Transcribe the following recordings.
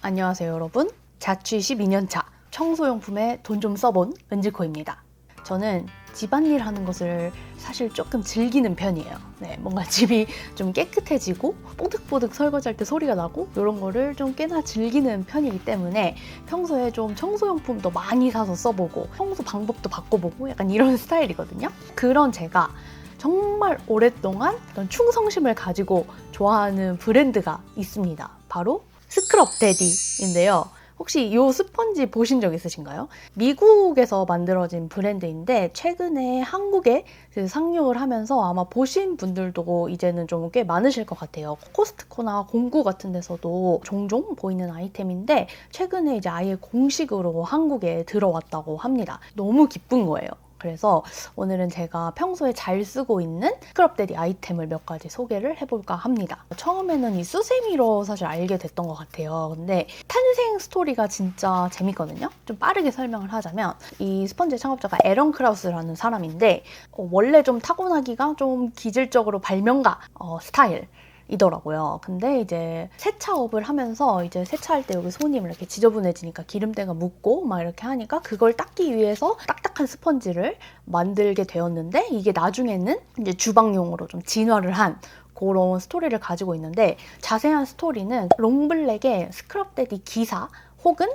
안녕하세요 여러분. 자취 12년차 청소용품에 돈 좀 써본 은지코입니다. 저는 집안일 하는 것을 사실 조금 즐기는 편이에요. 뭔가 집이 좀 깨끗해지고 뽀득뽀득 설거지할 때 소리가 나고 이런 거를 좀 꽤나 즐기는 편이기 때문에 평소에 좀 청소용품도 많이 사서 써보고 청소 방법도 바꿔보고 약간 이런 스타일이거든요. 그런 제가 정말 오랫동안 어떤 충성심을 가지고 좋아하는 브랜드가 있습니다. 바로 스크럽데디인데요. 혹시 이 스펀지 보신 적 있으신가요? 미국에서 만들어진 브랜드인데 최근에 한국에 상용을 하면서 아마 보신 분들도 이제는 좀 꽤 많으실 것 같아요. 코스트코나 공구 같은 데서도 종종 보이는 아이템인데 최근에 이제 아예 공식으로 한국에 들어왔다고 합니다. 너무 기쁜 거예요. 그래서 오늘은 제가 평소에 잘 쓰고 있는 스크럽데디 아이템을 몇 가지 소개를 해볼까 합니다. 처음에는 이 수세미로 사실 알게 됐던 것 같아요. 근데 탄생 스토리가 진짜 재밌거든요. 좀 빠르게 설명을 하자면 이 스펀지의 창업자가 에런 크라우스라는 사람인데 원래 좀 타고나기가 좀 기질적으로 발명가 스타일 이더라고요. 근데 이제 세차업을 하면서 이제 세차할 때 여기 손이 이렇게 지저분해지니까 기름때가 묻고 막 이렇게 하니까 그걸 닦기 위해서 딱딱한 스펀지를 만들게 되었는데 이게 나중에는 이제 주방용으로 좀 진화를 한 그런 스토리를 가지고 있는데 자세한 스토리는 롱블랙의 스크럽데디 기사 혹은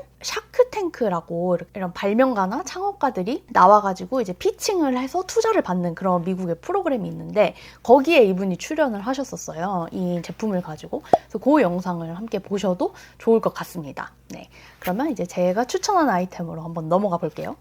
샤크탱크라고 이런 발명가나 창업가들이 나와가지고 이제 피칭을 해서 투자를 받는 그런 미국의 프로그램이 있는데 거기에 이분이 출연을 하셨었어요. 이 제품을 가지고. 그래서 그 영상을 함께 보셔도 좋을 것 같습니다. 네, 그러면 이제 제가 추천한 아이템으로 한번 넘어가 볼게요.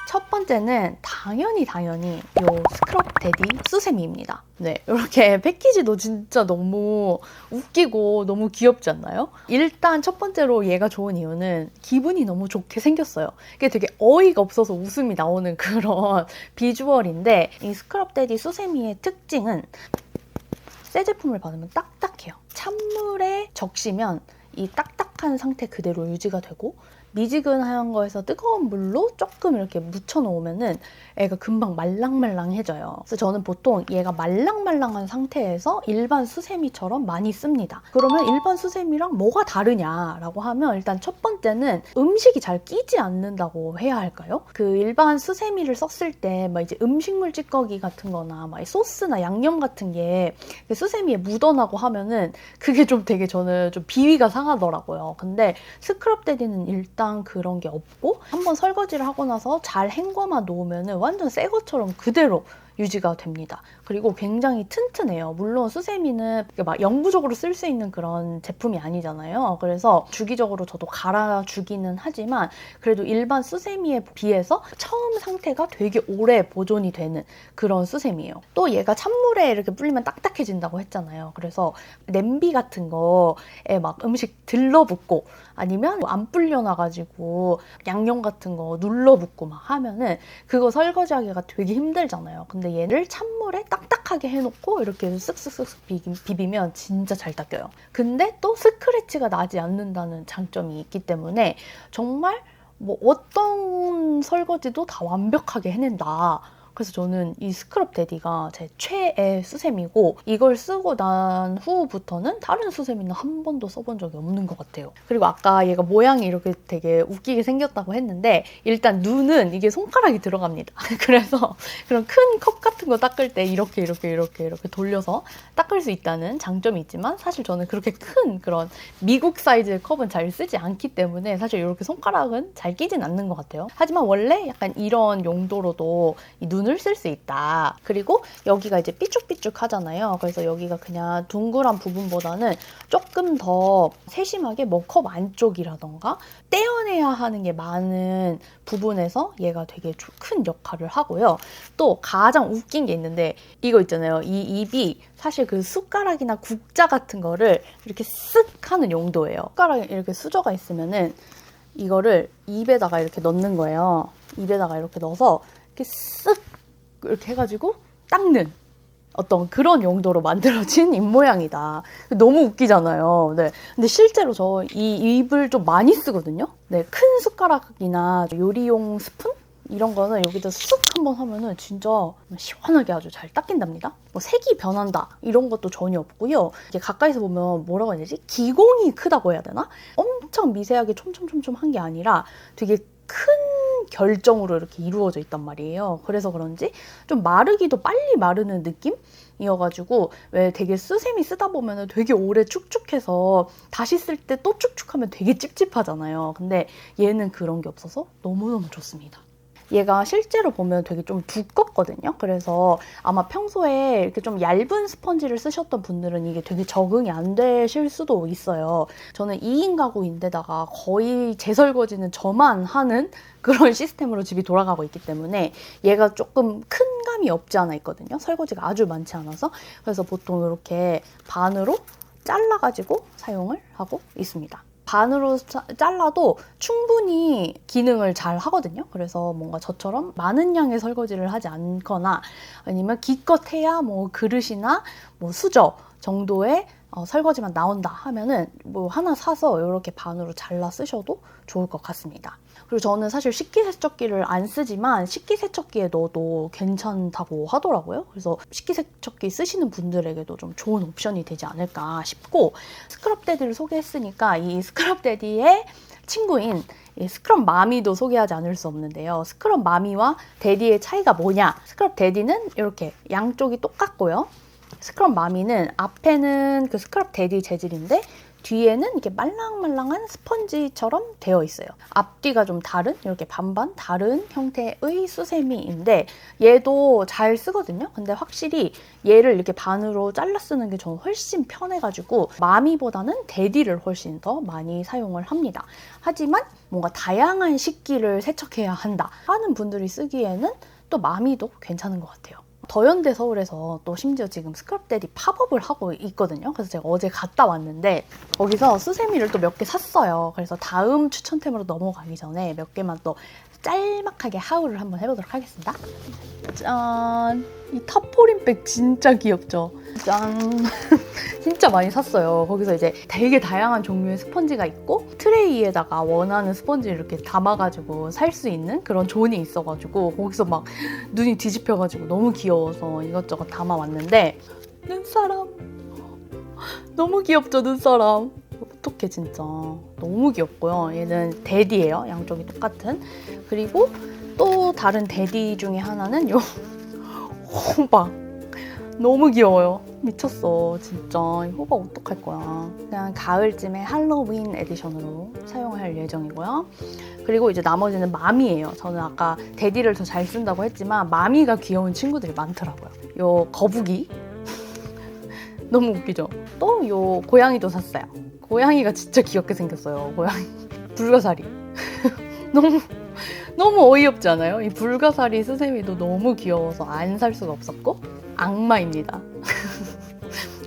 첫 번째는 당연히 요 스크럽데디 수세미입니다. 네, 이렇게 패키지도 진짜 너무 웃기고 너무 귀엽지 않나요? 일단 첫 번째로 얘가 좋은 이유는 기분이 너무 좋게 생겼어요. 이게 되게 어이가 없어서 웃음이 나오는 그런 비주얼인데 이 스크럽데디 수세미의 특징은 새 제품을 받으면 딱딱해요. 찬물에 적시면 이 딱딱한 상태 그대로 유지가 되고 미지근한 거에서 뜨거운 물로 조금 이렇게 묻혀 놓으면은 애가 금방 말랑말랑해져요. 그래서 저는 보통 얘가 말랑말랑한 상태에서 일반 수세미처럼 많이 씁니다. 그러면 일반 수세미랑 뭐가 다르냐라고 하면 일단 첫 번째는 음식이 잘 끼지 않는다고 해야 할까요? 그 일반 수세미를 썼을 때 막 이제 음식물 찌꺼기 같은 거나 막 소스나 양념 같은 게 수세미에 묻어나고 하면은 그게 좀 되게 저는 좀 비위가 상하더라고요. 근데 스크럽데디는 일단 그런 게 없고 한번 설거지를 하고 나서 잘 헹궈만 놓으면 완전 새 것처럼 그대로 유지가 됩니다. 그리고 굉장히 튼튼해요. 물론 수세미는 막 영구적으로 쓸 수 있는 그런 제품이 아니잖아요. 그래서 주기적으로 저도 갈아주기는 하지만 그래도 일반 수세미에 비해서 처음 상태가 되게 오래 보존이 되는 그런 수세미예요. 또 얘가 찬물에 이렇게 불리면 딱딱해진다고 했잖아요. 그래서 냄비 같은 거에 막 음식 들러붙고 아니면 안 불려놔가지고 양념 같은 거 눌러붙고 막 하면은 그거 설거지하기가 되게 힘들잖아요. 근데 얘를 찬물에 딱딱하게 해놓고 이렇게 쓱쓱쓱 비비면 진짜 잘 닦여요. 근데 또 스크래치가 나지 않는다는 장점이 있기 때문에 정말 뭐 어떤 설거지도 다 완벽하게 해낸다. 그래서 저는 이 스크럽데디가 제 최애 수세미고 이걸 쓰고 난 후부터는 다른 수세미는 한 번도 써본 적이 없는 것 같아요. 그리고 아까 얘가 모양이 이렇게 되게 웃기게 생겼다고 했는데 일단 눈은 이게 손가락이 들어갑니다. 그래서 그런 큰 컵 같은 거 닦을 때 이렇게 돌려서 닦을 수 있다는 장점이 있지만 사실 저는 그렇게 큰 그런 미국 사이즈의 컵은 잘 쓰지 않기 때문에 사실 이렇게 손가락은 잘 끼진 않는 것 같아요. 하지만 원래 약간 이런 용도로도 이 눈을 쓸 수 있다. 그리고 여기가 이제 삐쭉삐쭉 하잖아요. 그래서 여기가 그냥 둥그란 부분보다는 조금 더 세심하게 뭐 컵 안쪽이라던가 떼어내야 하는 게 많은 부분에서 얘가 되게 큰 역할을 하고요. 또 가장 웃긴 게 있는데 이거 있잖아요. 이 입이 사실 그 숟가락이나 국자 같은 거를 이렇게 쓱 하는 용도예요. 숟가락에 이렇게 수저가 있으면은 이거를 입에다가 이렇게 넣는 거예요. 입에다가 이렇게 넣어서 이렇게 쓱 이렇게 해가지고 닦는 어떤 그런 용도로 만들어진 입모양이다. 너무 웃기잖아요. 네. 근데 실제로 저 이 입을 좀 많이 쓰거든요. 네. 큰 숟가락이나 요리용 스푼? 이런 거는 여기다 쓱 한번 하면은 진짜 시원하게 아주 잘 닦인답니다. 뭐 색이 변한다 이런 것도 전혀 없고요. 이게 가까이서 보면 뭐라고 해야 되지? 기공이 크다고 해야 되나? 엄청 미세하게 촘촘촘촘 한 게 아니라 되게 큰 결정으로 이렇게 이루어져 있단 말이에요. 그래서 그런지 좀 마르기도 빨리 마르는 느낌이어가지고 왜 되게 수세미 쓰다 보면 되게 오래 축축해서 다시 쓸 때 또 축축하면 되게 찝찝하잖아요. 근데 얘는 그런 게 없어서 너무너무 좋습니다. 얘가 실제로 보면 되게 좀 두껍거든요. 그래서 아마 평소에 이렇게 좀 얇은 스펀지를 쓰셨던 분들은 이게 되게 적응이 안 되실 수도 있어요. 저는 2인 가구인데다가 거의 제 설거지는 저만 하는 그런 시스템으로 집이 돌아가고 있기 때문에 얘가 조금 큰 감이 없지 않아 있거든요. 설거지가 아주 많지 않아서. 그래서 보통 이렇게 반으로 잘라가지고 사용을 하고 있습니다. 반으로 잘라도 충분히 기능을 잘 하거든요. 그래서 뭔가 저처럼 많은 양의 설거지를 하지 않거나 아니면 기껏 해야 뭐 그릇이나 뭐 수저 정도의 설거지만 나온다 하면은 뭐 하나 사서 이렇게 반으로 잘라 쓰셔도 좋을 것 같습니다. 그리고 저는 사실 식기세척기를 안 쓰지만 식기세척기에 넣어도 괜찮다고 하더라고요. 그래서 식기세척기 쓰시는 분들에게도 좀 좋은 옵션이 되지 않을까 싶고, 스크럽데디를 소개했으니까 이 스크럽데디의 친구인 이 스크럽 마미도 소개하지 않을 수 없는데요. 스크럽 마미와 데디의 차이가 뭐냐? 스크럽 데디는 이렇게 양쪽이 똑같고요. 스크럽 마미는 앞에는 그 스크럽 데디 재질인데 뒤에는 이렇게 말랑말랑한 스펀지처럼 되어 있어요. 앞뒤가 좀 다른, 이렇게 반반 다른 형태의 수세미인데 얘도 잘 쓰거든요. 근데 확실히 얘를 이렇게 반으로 잘라 쓰는 게 저는 훨씬 편해가지고 마미보다는 데디를 훨씬 더 많이 사용을 합니다. 하지만 뭔가 다양한 식기를 세척해야 한다 하는 분들이 쓰기에는 또 마미도 괜찮은 것 같아요. 더현대 서울에서 또 심지어 지금 스크럽데디 팝업을 하고 있거든요. 그래서 제가 어제 갔다 왔는데 거기서 수세미를 또 몇 개 샀어요. 그래서 다음 추천템으로 넘어가기 전에 몇 개만 또 짤막하게 하울을 한번 해보도록 하겠습니다. 짠! 이 타포린백 진짜 귀엽죠? 짠! 진짜 많이 샀어요. 거기서 이제 되게 다양한 종류의 스펀지가 있고 트레이에다가 원하는 스펀지를 이렇게 담아가지고 살 수 있는 그런 존이 있어가지고 거기서 막 눈이 뒤집혀가지고 너무 귀여워서 이것저것 담아왔는데 눈사람! 너무 귀엽죠, 눈사람? 어떡해 진짜. 너무 귀엽고요. 얘는 데디예요. 양쪽이 똑같은. 그리고 또 다른 데디 중에 하나는 요 호박. 너무 귀여워요. 미쳤어 진짜. 이 호박 어떡할 거야. 그냥 가을쯤에 할로윈 에디션으로 사용할 예정이고요. 그리고 이제 나머지는 마미예요. 저는 아까 데디를 더 잘 쓴다고 했지만 마미가 귀여운 친구들이 많더라고요. 요 거북이 너무 웃기죠? 또 요 고양이도 샀어요. 고양이가 진짜 귀엽게 생겼어요. 고양이 불가사리 너무 어이없지 않아요? 이 불가사리 스세미도 너무 귀여워서 안 살 수가 없었고 악마입니다.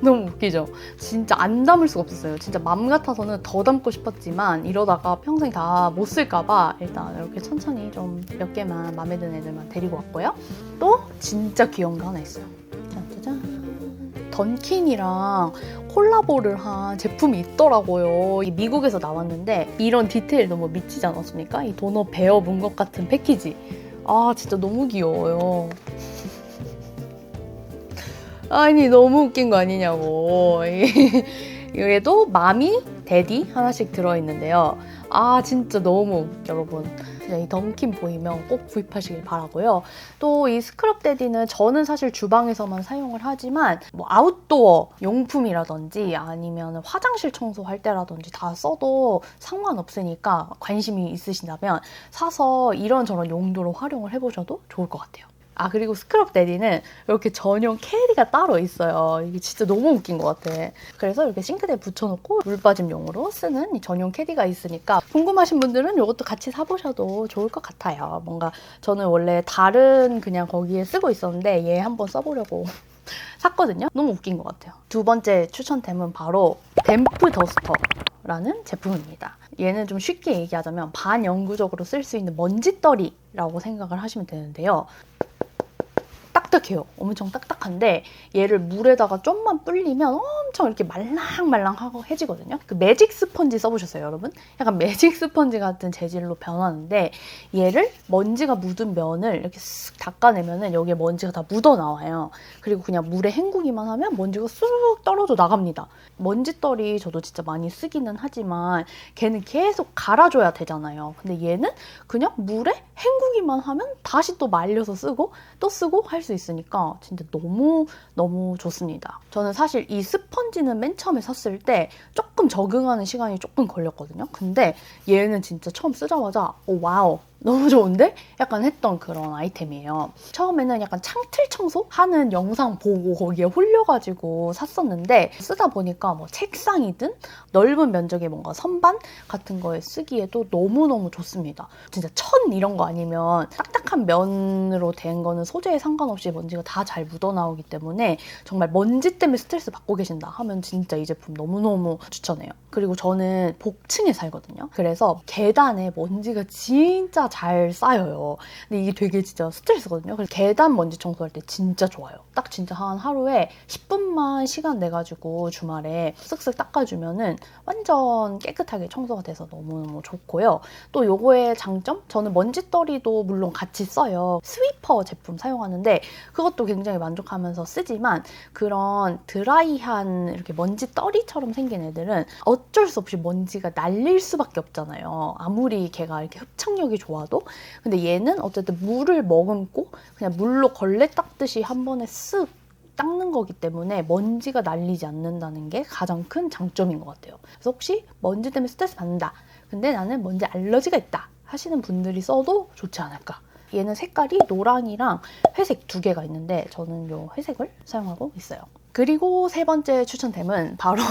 너무 웃기죠? 진짜 안 담을 수가 없었어요. 진짜 맘 같아서는 더 담고 싶었지만 이러다가 평생 다 못 쓸까봐 일단 이렇게 천천히 좀 몇 개만 마음에 드는 애들만 데리고 왔고요. 또 진짜 귀여운 거 하나 있어요. 짜자잔. 던킨이랑 콜라보를 한 제품이 있더라고요. 이 미국에서 나왔는데 이런 디테일 너무 미치지 않았습니까? 이 도넛 베어 문 것 같은 패키지. 아 진짜 너무 귀여워요. 아니 너무 웃긴 거 아니냐고. 얘도 마미, 데디 하나씩 들어있는데요. 아 진짜 너무 여러분 이 던킨 보이면 꼭 구입하시길 바라고요. 또 이 스크럽 데디는 저는 사실 주방에서만 사용을 하지만 뭐 아웃도어 용품이라든지 아니면 화장실 청소할 때라든지 다 써도 상관없으니까 관심이 있으시다면 사서 이런저런 용도로 활용을 해보셔도 좋을 것 같아요. 아 그리고 스크럽 데디는 이렇게 전용 캐리가 따로 있어요. 이게 진짜 너무 웃긴 것 같아. 그래서 이렇게 싱크대에 붙여놓고 물 빠짐용으로 쓰는 이 전용 캐디가 있으니까 궁금하신 분들은 이것도 같이 사보셔도 좋을 것 같아요. 뭔가 저는 원래 다른 그냥 거기에 쓰고 있었는데 얘 한번 써보려고 샀거든요. 너무 웃긴 것 같아요. 두 번째 추천템은 바로 댐프 더스터라는 제품입니다. 얘는 좀 쉽게 얘기하자면 반영구적으로 쓸 수 있는 먼지떨이라고 생각을 하시면 되는데요. 딱 딱딱해요. 엄청 딱딱한데 얘를 물에다가 좀만 불리면 엄청 이렇게 말랑말랑하고 해지거든요. 그 매직 스펀지 써보셨어요, 여러분? 약간 매직 스펀지 같은 재질로 변하는데 얘를 먼지가 묻은 면을 이렇게 쓱 닦아내면은 여기에 먼지가 다 묻어 나와요. 그리고 그냥 물에 헹구기만 하면 먼지가 쑥 떨어져 나갑니다. 먼지떨이 저도 진짜 많이 쓰기는 하지만 걔는 계속 갈아줘야 되잖아요. 근데 얘는 그냥 물에 헹구기만 하면 다시 또 말려서 쓰고 또 쓰고 할 수 있으니까 진짜 너무 좋습니다. 저는 사실 이 스펀지는 맨 처음에 샀을 때 조금 적응하는 시간이 조금 걸렸거든요. 근데 얘는 진짜 처음 쓰자마자 와우, 너무 좋은데? 약간 했던 그런 아이템이에요. 처음에는 약간 창틀 청소하는 영상 보고 거기에 홀려가지고 샀었는데 쓰다 보니까 뭐 책상이든 넓은 면적의 뭔가 선반 같은 거에 쓰기에도 너무너무 좋습니다. 진짜 천 이런 거 아니면 딱딱한 면으로 된 거는 소재에 상관없이 먼지가 다 잘 묻어나오기 때문에 정말 먼지 때문에 스트레스 받고 계신다 하면 진짜 이 제품 너무너무 추천해요. 그리고 저는 복층에 살거든요. 그래서 계단에 먼지가 진짜 잘 쌓여요. 근데 이게 되게 진짜 스트레스거든요. 그래서 계단 먼지 청소할 때 진짜 좋아요. 딱 진짜 한 하루에 10분만 시간 내가지고 주말에 쓱쓱 닦아주면은 완전 깨끗하게 청소가 돼서 너무너무 좋고요. 또 요거의 장점? 저는 먼지떨이도 물론 같이 써요. 스위퍼 제품 사용하는데 그것도 굉장히 만족하면서 쓰지만 그런 드라이한 이렇게 먼지떨이처럼 생긴 애들은 어쩔 수 없이 먼지가 날릴 수밖에 없잖아요. 아무리 걔가 이렇게 흡착력이 좋아도. 근데 얘는 어쨌든 물을 머금고 그냥 물로 걸레 닦듯이 한 번에 쓱 닦는 거기 때문에 먼지가 날리지 않는다는 게 가장 큰 장점인 것 같아요. 그래서 혹시 먼지 때문에 스트레스 받는다. 근데 나는 먼지 알러지가 있다 하시는 분들이 써도 좋지 않을까. 얘는 색깔이 노랑이랑 회색 두 개가 있는데 저는 이 회색을 사용하고 있어요. 그리고 세 번째 추천템은 바로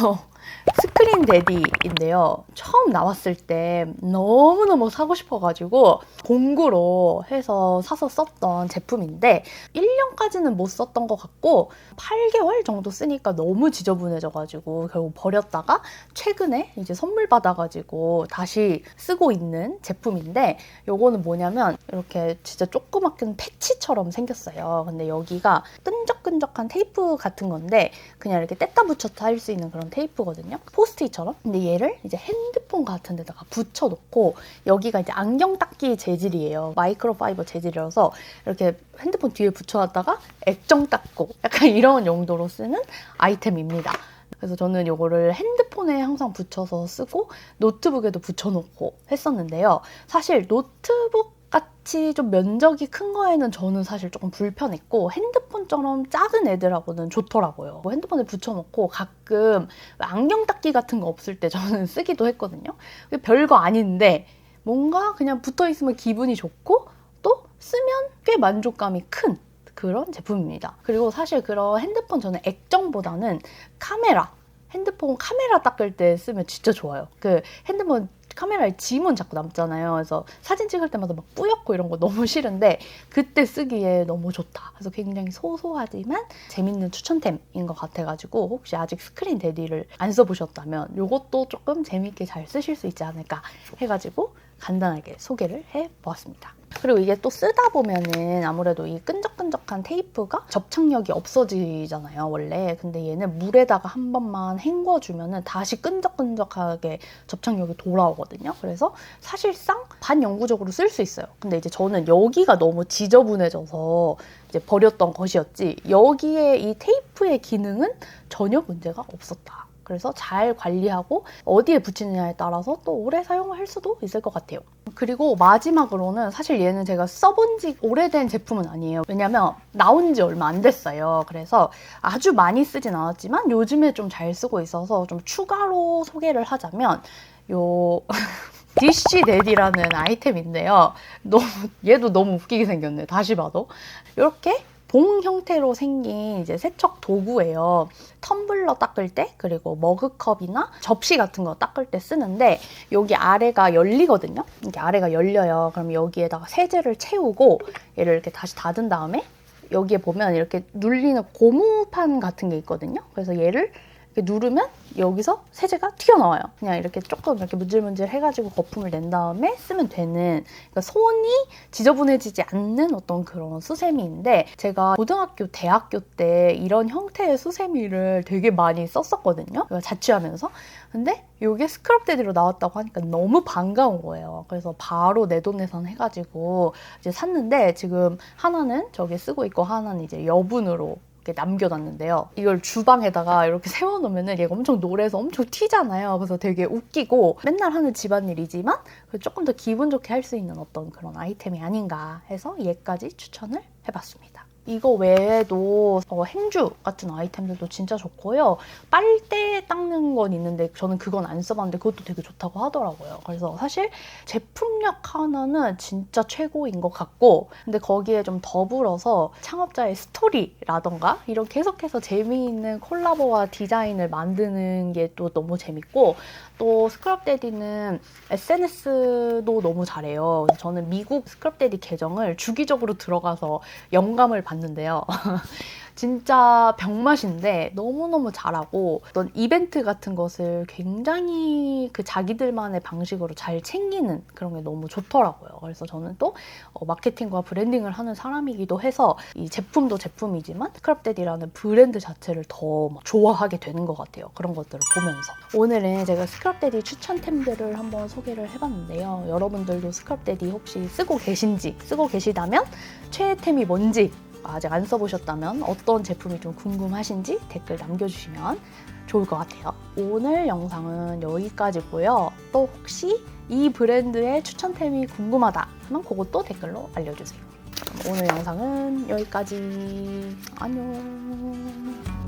스크린 데디인데요. 처음 나왔을 때 너무너무 사고 싶어가지고 공구로 해서 사서 썼던 제품인데 1년까지는 못 썼던 것 같고 8개월 정도 쓰니까 너무 지저분해져가지고 결국 버렸다가 최근에 이제 선물 받아가지고 다시 쓰고 있는 제품인데 요거는 뭐냐면 이렇게 진짜 조그맣게 패치처럼 생겼어요. 근데 여기가 끈적끈적한 테이프 같은 건데 그냥 이렇게 뗐다 붙였다 할 수 있는 그런 테이프거든요. 포스트잇처럼. 근데 얘를 이제 핸드폰 같은 데다가 붙여놓고 여기가 이제 안경 닦기 재질이에요. 마이크로파이버 재질이라서 이렇게 핸드폰 뒤에 붙여놨다가 액정 닦고 약간 이런 용도로 쓰는 아이템입니다. 그래서 저는 이거를 핸드폰에 항상 붙여서 쓰고 노트북에도 붙여놓고 했었는데요. 사실 노트북 같이 좀 면적이 큰 거에는 저는 사실 조금 불편했고 핸드폰처럼 작은 애들하고는 좋더라고요. 핸드폰에 붙여놓고 가끔 안경 닦기 같은 거 없을 때 저는 쓰기도 했거든요. 별거 아닌데 뭔가 그냥 붙어있으면 기분이 좋고 또 쓰면 꽤 만족감이 큰 그런 제품입니다. 그리고 사실 그런 핸드폰 저는 액정보다는 핸드폰 카메라 닦을 때 쓰면 진짜 좋아요. 그 핸드폰 카메라에 지문 자꾸 남잖아요. 그래서 사진 찍을 때마다 막 뿌옇고 이런 거 너무 싫은데 그때 쓰기에 너무 좋다. 그래서 굉장히 소소하지만 재밌는 추천템인 것 같아가지고 혹시 아직 스크린 데디를 안 써보셨다면 이것도 조금 재밌게 잘 쓰실 수 있지 않을까 해가지고 간단하게 소개를 해보았습니다. 그리고 이게 또 쓰다 보면은 아무래도 이 끈적끈적한 테이프가 접착력이 없어지잖아요, 원래. 근데 얘는 물에다가 한 번만 헹궈주면은 다시 끈적끈적하게 접착력이 돌아오거든요. 그래서 사실상 반영구적으로 쓸 수 있어요. 근데 이제 저는 여기가 너무 지저분해져서 이제 버렸던 것이었지, 여기에 이 테이프의 기능은 전혀 문제가 없었다. 그래서 잘 관리하고 어디에 붙이느냐에 따라서 또 오래 사용할 수도 있을 것 같아요. 그리고 마지막으로는 사실 얘는 제가 써본 지 오래된 제품은 아니에요. 왜냐면 나온 지 얼마 안 됐어요. 그래서 아주 많이 쓰진 않았지만 요즘에 좀 잘 쓰고 있어서 좀 추가로 소개를 하자면 요 디쉬 데디라는 아이템인데요. 얘도 너무 웃기게 생겼네. 다시 봐도. 이렇게 봉 형태로 생긴 이제 세척 도구예요. 텀블러 닦을 때, 그리고 머그컵이나 접시 같은 거 닦을 때 쓰는데 여기 아래가 열리거든요. 이게 아래가 열려요. 그럼 여기에다가 세제를 채우고 얘를 이렇게 다시 닫은 다음에 여기에 보면 이렇게 눌리는 고무판 같은 게 있거든요. 그래서 얘를 이렇게 누르면 여기서 세제가 튀어나와요. 그냥 이렇게 조금 이렇게 문질문질 해가지고 거품을 낸 다음에 쓰면 되는, 그러니까 손이 지저분해지지 않는 어떤 그런 수세미인데, 제가 고등학교, 대학교 때 이런 형태의 수세미를 되게 많이 썼었거든요. 자취하면서. 근데 이게 스크럽데디로 나왔다고 하니까 너무 반가운 거예요. 그래서 바로 내돈내산 해가지고 이제 샀는데, 지금 하나는 저기 쓰고 있고 하나는 이제 여분으로 이렇게 남겨놨는데요. 이걸 주방에다가 이렇게 세워놓으면 얘가 엄청 노래서 엄청 튀잖아요. 그래서 되게 웃기고 맨날 하는 집안일이지만 조금 더 기분 좋게 할 수 있는 어떤 그런 아이템이 아닌가 해서 얘까지 추천을 해봤습니다. 이거 외에도 행주 같은 아이템들도 진짜 좋고요. 빨대 닦는 건 있는데 저는 그건 안 써봤는데 그것도 되게 좋다고 하더라고요. 그래서 사실 제품력 하나는 진짜 최고인 것 같고, 근데 거기에 좀 더불어서 창업자의 스토리라던가 이런 계속해서 재미있는 콜라보와 디자인을 만드는 게 또 너무 재밌고, 또 스크럽데디는 SNS도 너무 잘해요. 저는 미국 스크럽데디 계정을 주기적으로 들어가서 영감을 받는데요. 진짜 병맛인데 너무너무 잘하고, 어떤 이벤트 같은 것을 굉장히 그 자기들만의 방식으로 잘 챙기는 그런 게 너무 좋더라고요. 그래서 저는 또 마케팅과 브랜딩을 하는 사람이기도 해서 이 제품도 제품이지만 스크럽데디라는 브랜드 자체를 더 좋아하게 되는 것 같아요. 그런 것들을 보면서. 오늘은 제가 스크럽데디 추천템들을 한번 소개를 해봤는데요. 여러분들도 스크럽데디 혹시 쓰고 계신지, 쓰고 계시다면 최애템이 뭔지, 아직 안 써보셨다면 어떤 제품이 좀 궁금하신지 댓글 남겨주시면 좋을 것 같아요. 오늘 영상은 여기까지고요. 또 혹시 이 브랜드의 추천템이 궁금하다 하면 그것도 댓글로 알려주세요. 오늘 영상은 여기까지. 안녕.